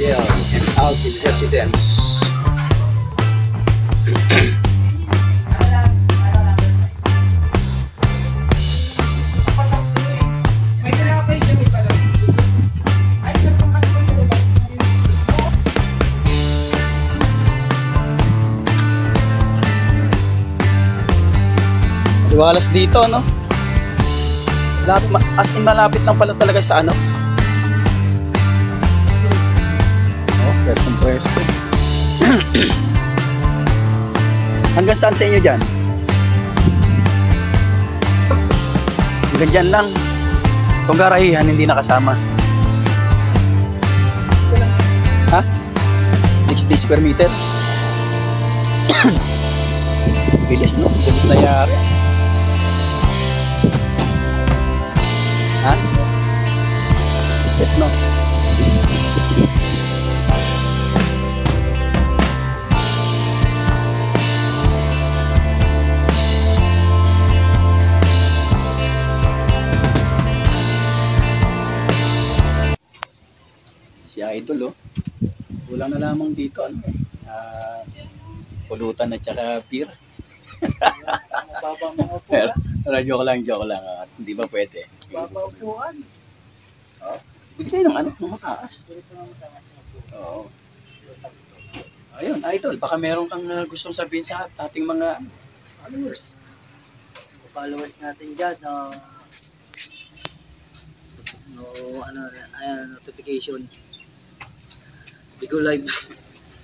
Rodel and Alvin Residence. Iwalas dito, no? As in malapit lang pala talaga sa ano. Oh, pwestong pwesto. Hanggang saan sa inyo dyan? Hanggang dyan lang. Itong garahihan hindi nakasama. Ha? 60 square meter. Bilis, no? Bilis na yari. Ha? No. Si Idol, oh. Kulang na lamang dito, ano eh. Pulutan at saka beer. Pero joke lang. Hindi ba pwede? Babaupuan. Oh. Bili kayo ng ano? Ng mataas. Oo. Ayun, Idol. Baka meron kang gustong sabihin sa ating mga followers. Followers natin dyan. Notification. Bigo live.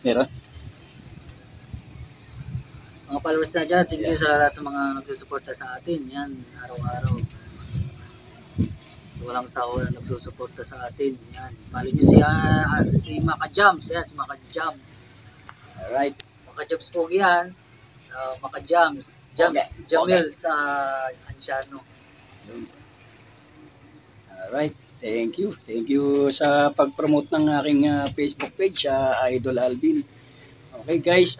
Meron? Mga followers na dyan, thank you sa lahat ng mga nagsusuporta sa atin. Yan, araw-araw. Walang sawa na nagsusuporta sa atin. Yan. Follow nyo si Maka Jams. Yan, si Maka Jams. Alright. Maka Jams po yan. Maka Jams. Jamil sa Anciano. Alright. Thank you. Thank you sa pag-promote ng aking Facebook page, Idol Alvin. Okay guys,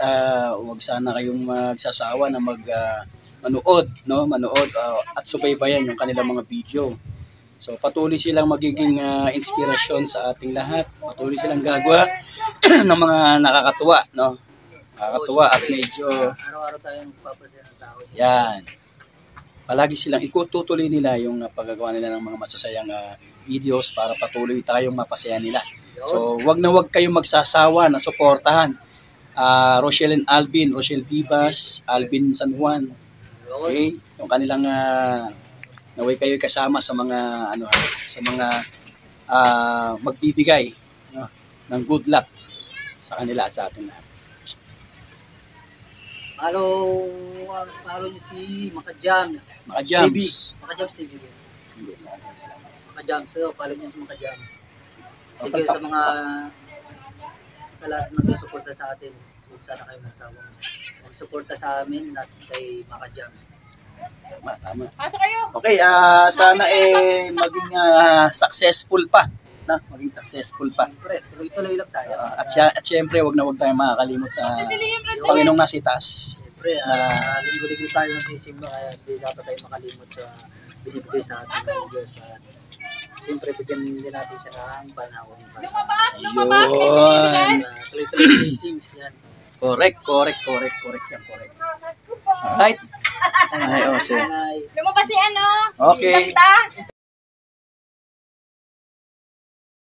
huwag sana kayong magsasawa na manood, no? Manood at subaybayan yung kanilang mga video. So patuloy silang magiging inspirasyon sa ating lahat. Patuloy silang gagawa ng mga nakakatuwa, no? Nakakatuwa at medyo araw-araw tayong magpapasaya ng tao. yan. Palagi silang itutuloy nila yung paggagawa nila ng mga masasayang videos para patuloy tayong mapasaya nila. So wag na wag kayong magsasawa na suportahan Rochelle and Alvin, Rochelle Vivas, Alvin San Juan. Okay? Yung kanilang naway kayo kasama sa mga sa mga magbibigay, no, ng good luck sa kanila at sa atin lahat. Follow niyo si Maka Jams. Maka Jams. Maka Jams TV. Hindi, Maka Jams lang. Maka Jams. So, follow niyo si Maka Jams. Thank you sa mga sa lahat ng nagsusuporta sa atin. Sana kayo magsuporta sa amin at kay Maka Jams. Tama. Pasok kayo. Okay, sana maging successful pa. Na, maging successful pa. Siyempre, tuloy-tuloy lang tayo. At syempre, wag na wag tayong makakalimot sa Panginoong nasa itaas. Siyempre, linggo-linggo tayo nagsisimba kaya hindi dapat tayo makalimot sa binibigay sa atin ng Diyos. Siyempre, bigyan din natin siya ng panahon. Lumabas! Yun. Tuloy-tuloy blessings yan. Correct yan. Alright. Ay, Lumabas si ano? Okay. Ganda.